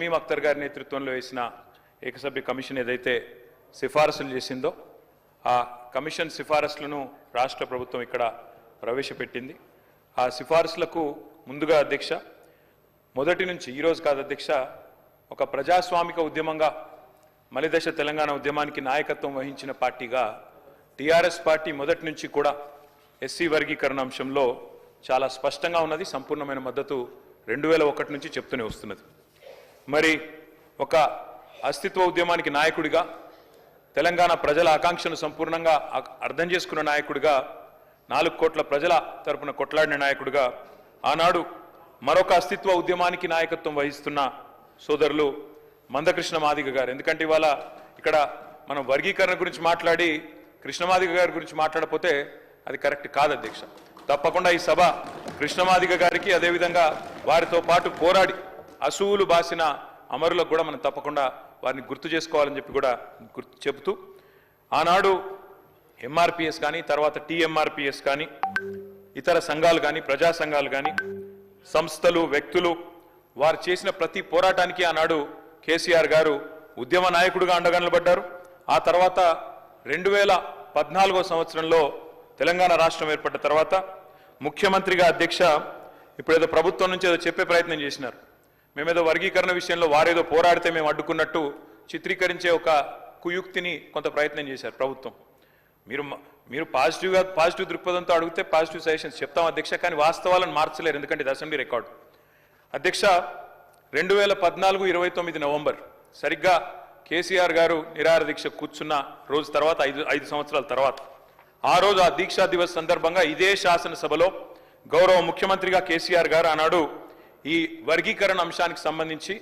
షమీమ్ అఖ్తర్ గారి నేతృత్వంలో వేసిన ఏకసభ్య కమిషన్ ఏదైతే సిఫారసులు చేసిందో ఆ కమిషన్ సిఫారసులను రాష్ట్ర ప్రభుత్వం ఇక్కడ ప్రవేశపెట్టింది. ఆ సిఫారసులకు ముందుగా అధ్యక్ష మొదటి నుంచి ఈ రోజు కాదు అధ్యక్ష, ఒక ప్రజాస్వామిక ఉద్యమంగా మలిదశ తెలంగాణ ఉద్యమానికి నాయకత్వం వహించిన పార్టీగా టీఆర్ఎస్ పార్టీ మొదటి నుంచి కూడా ఎస్సీ వర్గీకరణ అంశంలో చాలా స్పష్టంగా ఉన్నది. సంపూర్ణమైన మద్దతు 2001 నుంచి చెప్తూనే వస్తున్నది. మరి ఒక అస్తిత్వ ఉద్యమానికి నాయకుడిగా, తెలంగాణ ప్రజల ఆకాంక్షను సంపూర్ణంగా అర్థం చేసుకున్న నాయకుడిగా, 4 కోట్ల ప్రజల తరపున కొట్లాడిన నాయకుడిగా, ఆనాడు మరొక అస్తిత్వ ఉద్యమానికి నాయకత్వం వహిస్తున్న సోదరులు మందకృష్ణ మాదిగ గారు. ఎందుకంటే ఇవాళ ఇక్కడ మనం వర్గీకరణ గురించి మాట్లాడి కృష్ణమాదిగ గారి గురించి మాట్లాడకపోతే అది కరెక్ట్ కాదు అధ్యక్ష. తప్పకుండా ఈ సభ కృష్ణమాదిగ గారికి, అదేవిధంగా వారితో పాటు పోరాడి అసూలు బాసిన అమరులకు కూడా మనం తప్పకుండా వారిని గుర్తు చేసుకోవాలని చెప్పి కూడా చెబుతూ, ఆనాడు ఎంఆర్పిఎస్ కానీ, తర్వాత టీఎంఆర్పిఎస్ కానీ, ఇతర సంఘాలు కానీ, ప్రజా సంఘాలు కానీ, సంస్థలు, వ్యక్తులు వారు చేసిన ప్రతి పోరాటానికి ఆనాడు కేసీఆర్ గారు ఉద్యమ నాయకుడిగా అండగా నిలబడ్డారు. ఆ తర్వాత 2014వ సంవత్సరంలో తెలంగాణ రాష్ట్రం ఏర్పడ్డ తర్వాత ముఖ్యమంత్రిగా అధ్యక్ష ఇప్పుడేదో ప్రభుత్వం నుంచి ఏదో చెప్పే ప్రయత్నం చేసినారు. మేమేదో వర్గీకరణ విషయంలో వారేదో పోరాడితే మేము చిత్రీకరించే ఒక కుయుక్తిని కొంత ప్రయత్నం చేశారు ప్రభుత్వం. మీరు పాజిటివ్ దృక్పథంతో అడిగితే పాజిటివ్ సజెషన్స్ చెప్తాం అధ్యక్ష, కానీ వాస్తవాలను మార్చలేరు, ఎందుకంటే ఇది అసెంబ్లీ రికార్డు. అధ్యక్ష 2014-29 నవంబర్ సరిగ్గా కేసీఆర్ గారు నిరాహార దీక్ష కూర్చున్న రోజు తర్వాత 5 సంవత్సరాల తర్వాత ఆ రోజు ఆ దీక్షా దివస్ సందర్భంగా ఇదే శాసనసభలో గౌరవ ముఖ్యమంత్రిగా కేసీఆర్ గారు ఆనాడు ఈ వర్గీకరణ అంశానికి సంబంధించి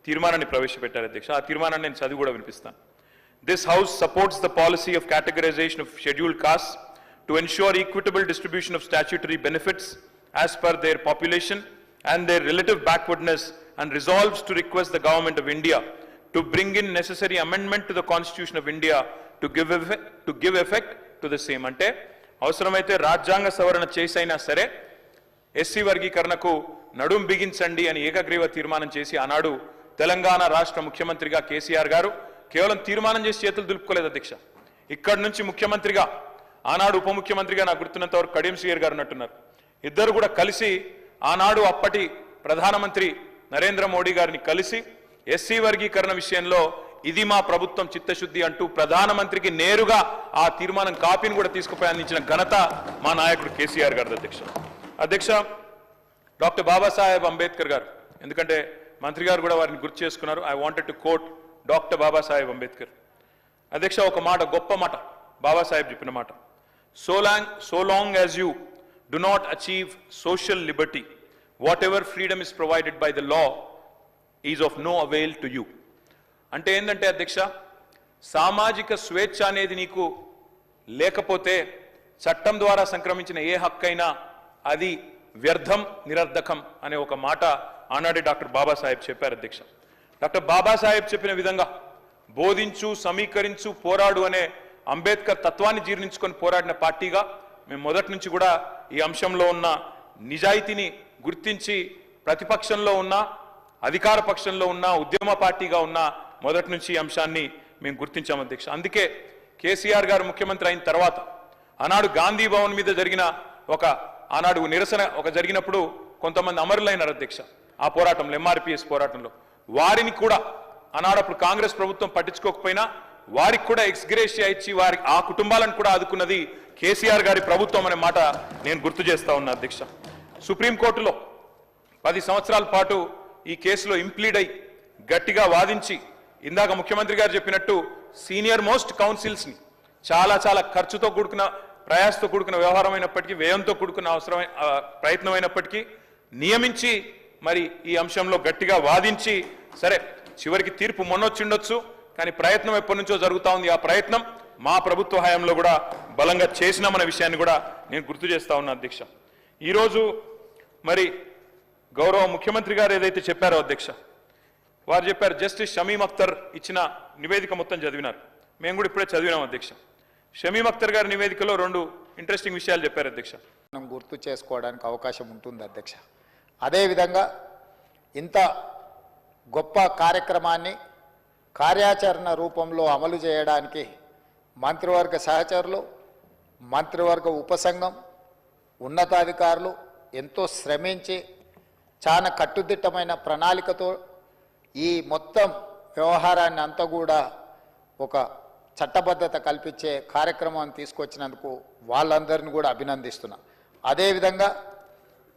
తీర్మానాన్ని ప్రవేశపెట్టారు అధ్యక్ష. ఆ తీర్మానాన్ని నేను చదివి కూడా వినిపిస్తాను. This House supports the policy of categorization of scheduled castes to ensure equitable distribution of statutory benefits as per their population and their relative backwardness, and resolves to request the Government of India to bring in necessary amendment to the Constitution of India to give effect to the same. అంటే అవసరమైతే రాజ్యాంగ సవరణ చేసైనా సరే SC వర్గీకరణకు నడుం బిగించండి అని ఏకగ్రీవ తీర్మానం చేసి ఆనాడు తెలంగాణ రాష్ట్ర ముఖ్యమంత్రిగా కేసీఆర్ గారు కేవలం తీర్మానం చేసి చేతులు దులుపుకోలేదు అధ్యక్ష. ఇక్కడి నుంచి ముఖ్యమంత్రిగా, ఆనాడు ఉప ముఖ్యమంత్రిగా నాకు గుర్తున్నంత వరకు కడియం శ్రీయర్ గారు ఉన్నట్టున్నారు. ఇద్దరు కూడా కలిసి ఆనాడు అప్పటి ప్రధానమంత్రి నరేంద్ర మోడీ గారిని కలిసి ఎస్సీ వర్గీకరణ విషయంలో ఇది మా ప్రభుత్వం చిత్తశుద్ధి అంటూ ప్రధానమంత్రికి నేరుగా ఆ తీర్మానం కాపీని కూడా తీసుకుపోయి అందించిన ఘనత మా నాయకుడు కేసీఆర్ గారు అధ్యక్ష. డాక్టర్ బాబాసాహెబ్ అంబేద్కర్ గారు, ఎందుకంటే మంత్రి గారు కూడా వారిని గుర్తు చేసుకున్నారు. I wanted to quote doctor Babasaheb Ambedkar. అధ్యక్ష ఒక మాట, గొప్ప మాట బాబాసాహెబ్ చెప్పిన మాట, so long as you do not achieve social liberty, whatever freedom is provided by the law is of no avail to you. అంటే ఏంటంటే అధ్యక్ష, సామాజిక స్వేచ్ఛ అనేది నీకు లేకపోతే చట్టం ద్వారా సంక్రమించిన ఏ హక్కైనా అది వ్యర్థం, నిరర్ధకం అనే ఒక మాట ఆనాడే డాక్టర్ బాబాసాహెబ్ చెప్పారు అధ్యక్ష. డాక్టర్ బాబాసాహెబ్ చెప్పిన విధంగా బోధించు, సమీకరించు, పోరాడు అనే అంబేద్కర్ తత్వాన్ని జీర్ణించుకొని పోరాడిన పార్టీగా మేము మొదటి నుంచి కూడా ఈ అంశంలో ఉన్న నిజాయితీని గుర్తించి ప్రతిపక్షంలో ఉన్న, అధికార పక్షంలో ఉన్న, ఉద్యమ పార్టీగా ఉన్న మొదటి నుంచి ఈ అంశాన్ని మేము గుర్తించాం అధ్యక్ష. అందుకే కేసీఆర్ గారు ముఖ్యమంత్రి అయిన తర్వాత ఆనాడు గాంధీ భవన్ మీద జరిగిన ఆనాడు నిరసన జరిగినప్పుడు కొంతమంది అమరులైనారు అధ్యక్ష. ఆ పోరాటంలో, ఎంఆర్పిఎస్ పోరాటంలో వారిని కూడా ఆనాడప్పుడు కాంగ్రెస్ ప్రభుత్వం పట్టించుకోకపోయినా వారికి కూడా ఎక్స్గ్రేషియా ఇచ్చి ఆ కుటుంబాలను కూడా ఆదుకున్నది కేసీఆర్ గారి ప్రభుత్వం అనే మాట నేను గుర్తు చేస్తా ఉన్నా అధ్యక్ష. సుప్రీంకోర్టులో 10 సంవత్సరాల పాటు ఈ కేసులో ఇంప్లీడ్ అయి గట్టిగా వాదించి, ఇందాక ముఖ్యమంత్రి గారు చెప్పినట్టు సీనియర్ మోస్ట్ కౌన్సిల్స్ని చాలా ఖర్చుతో కూడుకున్న, ప్రయాసతో కూడుకున్న వ్యవహారం అయినప్పటికీ, వ్యయంతో కూడుకున్న ప్రయత్నం అయినప్పటికీ నియమించి మరి ఈ అంశంలో గట్టిగా వాదించి, సరే చివరికి తీర్పు మొన్నొచ్చిండొచ్చు, కానీ ప్రయత్నం ఎప్పటి నుంచో జరుగుతూ ఉంది. ఆ ప్రయత్నం మా ప్రభుత్వ హయాంలో కూడా బలంగా చేసినామన్న విషయాన్ని కూడా నేను గుర్తు చేస్తా ఉన్నా అధ్యక్ష. ఈరోజు మరి గౌరవ ముఖ్యమంత్రి గారు ఏదైతే చెప్పారో అధ్యక్ష, వారు చెప్పారు, జస్టిస్ షమీమ్ అఖ్తర్ ఇచ్చిన నివేదిక మొత్తం చదివినారు. మేము కూడా ఇప్పుడే చదివినాం అధ్యక్ష. షమీమ్ అఖ్తర్ గారి నివేదికలో 2 ఇంట్రెస్టింగ్ విషయాలు చెప్పారు అధ్యక్ష. మనం గుర్తు చేసుకోవడానికి అవకాశం ఉంటుంది అధ్యక్ష. అదేవిధంగా ఇంత గొప్ప కార్యక్రమాన్ని కార్యాచరణ రూపంలో అమలు చేయడానికి మంత్రివర్గ సహచరులు, మంత్రివర్గ ఉపసంఘం, ఉన్నతాధికారులు ఎంతో శ్రమించి చాలా కట్టుదిట్టమైన ప్రణాళికతో ఈ మొత్తం వ్యవహారాన్ని అంతా కూడా ఒక చట్టబద్ధత కల్పించే కార్యక్రమాన్ని తీసుకొచ్చినందుకు వాళ్ళందరినీ కూడా అభినందిస్తున్నా. అదేవిధంగా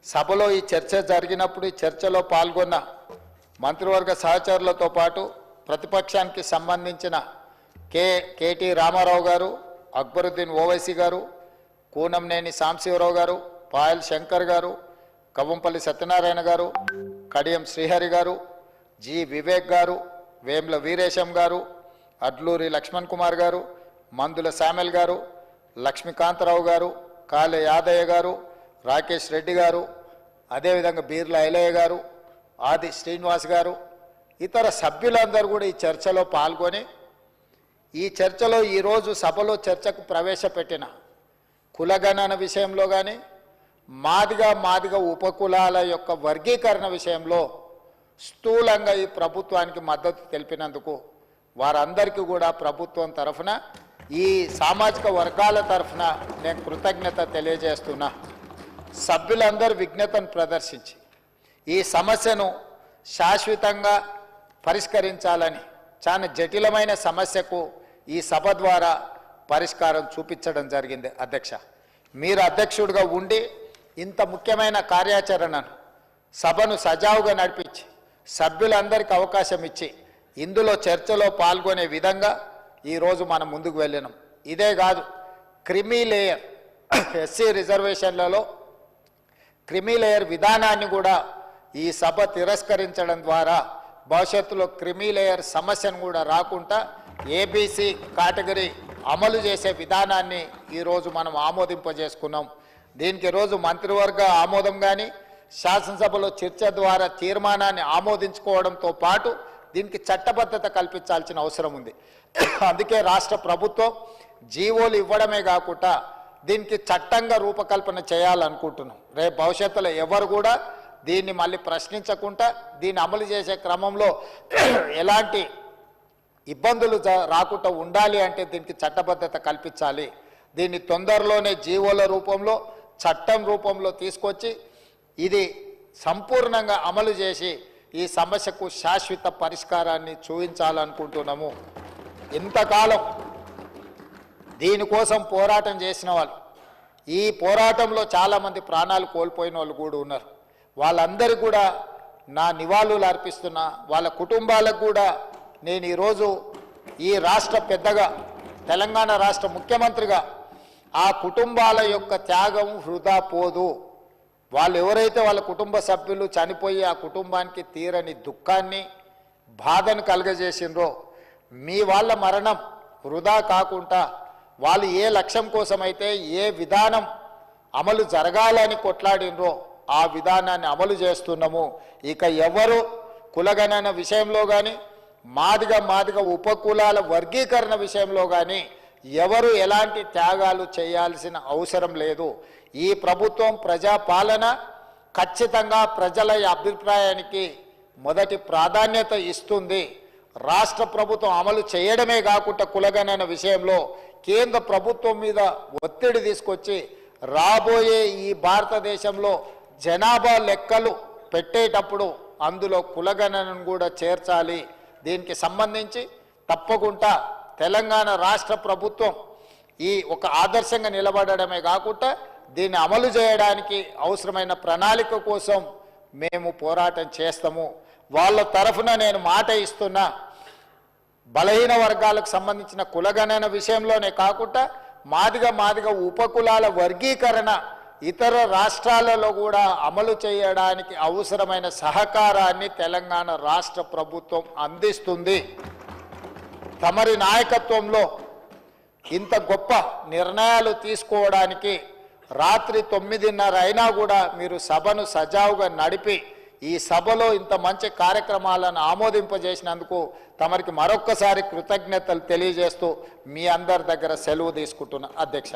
సభలో ఈ చర్చ జరిగినప్పుడు ఈ చర్చలో పాల్గొన్న మంత్రివర్గ సహచరులతో పాటు ప్రతిపక్షానికి సంబంధించిన కేటీ రామారావు గారు, అక్బరుద్దీన్ ఓవైసీ గారు, కూనంనేని సాంబశివరావు గారు, పాయల్ శంకర్ గారు, కవ్వంపల్లి సత్యనారాయణ గారు, కడియం శ్రీహరి గారు, జి వివేక్ గారు, వేముల వీరేశం గారు, అడ్లూరి లక్ష్మణ్ కుమార్ గారు, మందుల శామెల్ గారు, లక్ష్మీకాంతరావు గారు, కాళే యాదయ్య గారు, రాకేష్ రెడ్డి గారు, అదేవిధంగా బీర్ల ఐలయ్య గారు, ఆది శ్రీనివాస్ గారు, ఇతర సభ్యులందరూ కూడా ఈ చర్చలో పాల్గొని ఈ చర్చలో ఈరోజు సభలో చర్చకు ప్రవేశపెట్టిన కులగణన విషయంలో కానీ మాదిగ ఉపకులాల యొక్క వర్గీకరణ విషయంలో స్థూలంగా ఈ ప్రభుత్వానికి మద్దతు తెలిపినందుకు వారందరికీ కూడా ప్రభుత్వం తరఫున ఈ సామాజిక వర్గాల తరఫున నేను కృతజ్ఞత తెలియజేస్తున్నా. సభ్యులందరూ విజ్ఞతను ప్రదర్శించి ఈ సమస్యను శాశ్వతంగా పరిష్కరించాలని, చాలా జటిలమైన సమస్యకు ఈ సభ ద్వారా పరిష్కారం చూపించడం జరిగింది. అధ్యక్ష, మీరు అధ్యక్షుడిగా ఉండి ఇంత ముఖ్యమైన కార్యాచరణను సభను సజావుగా నడిపించి సభ్యులందరికీ అవకాశం ఇచ్చి ఇందులో చర్చలో పాల్గొనే విధంగా ఈరోజు మనం ముందుకు వెళ్ళినాం. ఇదే కాదు, క్రిమీ లేయర్ ఎస్సీ రిజర్వేషన్లలో క్రిమీ లేయర్ విధానాన్ని కూడా ఈ సభ తిరస్కరించడం ద్వారా భవిష్యత్తులో క్రిమీ లేయర్ సమస్యను కూడా రాకుండా ఏబీసీ కేటగిరీ అమలు చేసే విధానాన్ని ఈరోజు మనం ఆమోదింపజేసుకున్నాం. దీనికి ఈరోజు మంత్రివర్గ ఆమోదం కానీ శాసనసభలో చర్చ ద్వారా తీర్మానాన్ని ఆమోదించుకోవడంతో పాటు దీనికి చట్టబద్ధత కల్పించాల్సిన అవసరం ఉంది. అందుకే రాష్ట్ర ప్రభుత్వం జీవోలు ఇవ్వడమే కాకుండా దీనికి చట్టంగా రూపకల్పన చేయాలనుకుంటున్నాం. రేపు భవిష్యత్తులో ఎవరు కూడా దీన్ని మళ్ళీ ప్రశ్నించకుండా దీన్ని అమలు చేసే క్రమంలో ఎలాంటి ఇబ్బందులు రాకుండా ఉండాలి అంటే దీనికి చట్టబద్ధత కల్పించాలి. దీన్ని తొందరలోనే జీవోల రూపంలో చట్టం రూపంలో తీసుకొచ్చి ఇది సంపూర్ణంగా అమలు చేసి ఈ సమస్యకు శాశ్వత పరిష్కారాన్ని చూపించాలనుకుంటున్నాము. ఇంతకాలం దీనికోసం పోరాటం చేసిన వాళ్ళు, ఈ పోరాటంలో చాలామంది ప్రాణాలు కోల్పోయిన వాళ్ళు కూడా ఉన్నారు. వాళ్ళందరికీ కూడా నా నివాళులు అర్పిస్తున్నా. వాళ్ళ కుటుంబాలకు కూడా నేను ఈరోజు ఈ రాష్ట్ర పెద్దగా, తెలంగాణ రాష్ట్ర ముఖ్యమంత్రిగా ఆ కుటుంబాల యొక్క త్యాగం వృధా పోదు. వాళ్ళు ఎవరైతే వాళ్ళ కుటుంబ సభ్యులు చనిపోయి ఆ కుటుంబానికి తీరని దుఃఖాన్ని, బాధను కలుగజేసినరో మీ వాళ్ళ మరణం వృధా కాకుండా వాళ్ళు ఏ లక్ష్యం కోసమైతే ఏ విధానం అమలు జరగాలని కొట్లాడినరో ఆ విధానాన్ని అమలు చేస్తున్నాము. ఇక ఎవరు కులగణన విషయంలో కానీ మాదిగ ఉపకులాల వర్గీకరణ విషయంలో కానీ ఎవరు ఎలాంటి త్యాగాలు చేయాల్సిన అవసరం లేదు. ఈ ప్రభుత్వం ప్రజాపాలన ఖచ్చితంగా ప్రజల అభిప్రాయానికి మొదటి ప్రాధాన్యత ఇస్తుంది. రాష్ట్ర ప్రభుత్వం అమలు చేయడమే కాకుండా కులగణన విషయంలో కేంద్ర ప్రభుత్వం మీద ఒత్తిడి తీసుకొచ్చి రాబోయే ఈ భారతదేశంలో జనాభా లెక్కలు పెట్టేటప్పుడు అందులో కులగణనను కూడా చేర్చాలి. దీనికి సంబంధించి తప్పకుండా తెలంగాణ రాష్ట్ర ప్రభుత్వం ఈ ఒక ఆదర్శంగా నిలబడడమే కాకుండా దీన్ని అమలు చేయడానికి అవసరమైన ప్రణాళిక కోసం మేము పోరాటం చేస్తాము. వాళ్ళ తరఫున నేను మాట ఇస్తున్నా, బలహీన వర్గాలకు సంబంధించిన కులగణన విషయంలోనే కాకుండా మాదిగ ఉపకులాల వర్గీకరణ ఇతర రాష్ట్రాలలో కూడా అమలు చేయడానికి అవసరమైన సహకారాన్ని తెలంగాణ రాష్ట్ర ప్రభుత్వం అందిస్తుంది. తమరి నాయకత్వంలో ఇంత గొప్ప నిర్ణయాలు తీసుకోవడానికి రాత్రి 9:30 అయినా కూడా మీరు సభను సజావుగా నడిపి ఈ సభలో ఇంత మంచి కార్యక్రమాలను ఆమోదింపజేసినందుకు తమరికి మరొక్కసారి కృతజ్ఞతలు తెలియజేస్తూ మీ అందరి దగ్గర సెలవు తీసుకుంటున్నా. అధ్యక్ష.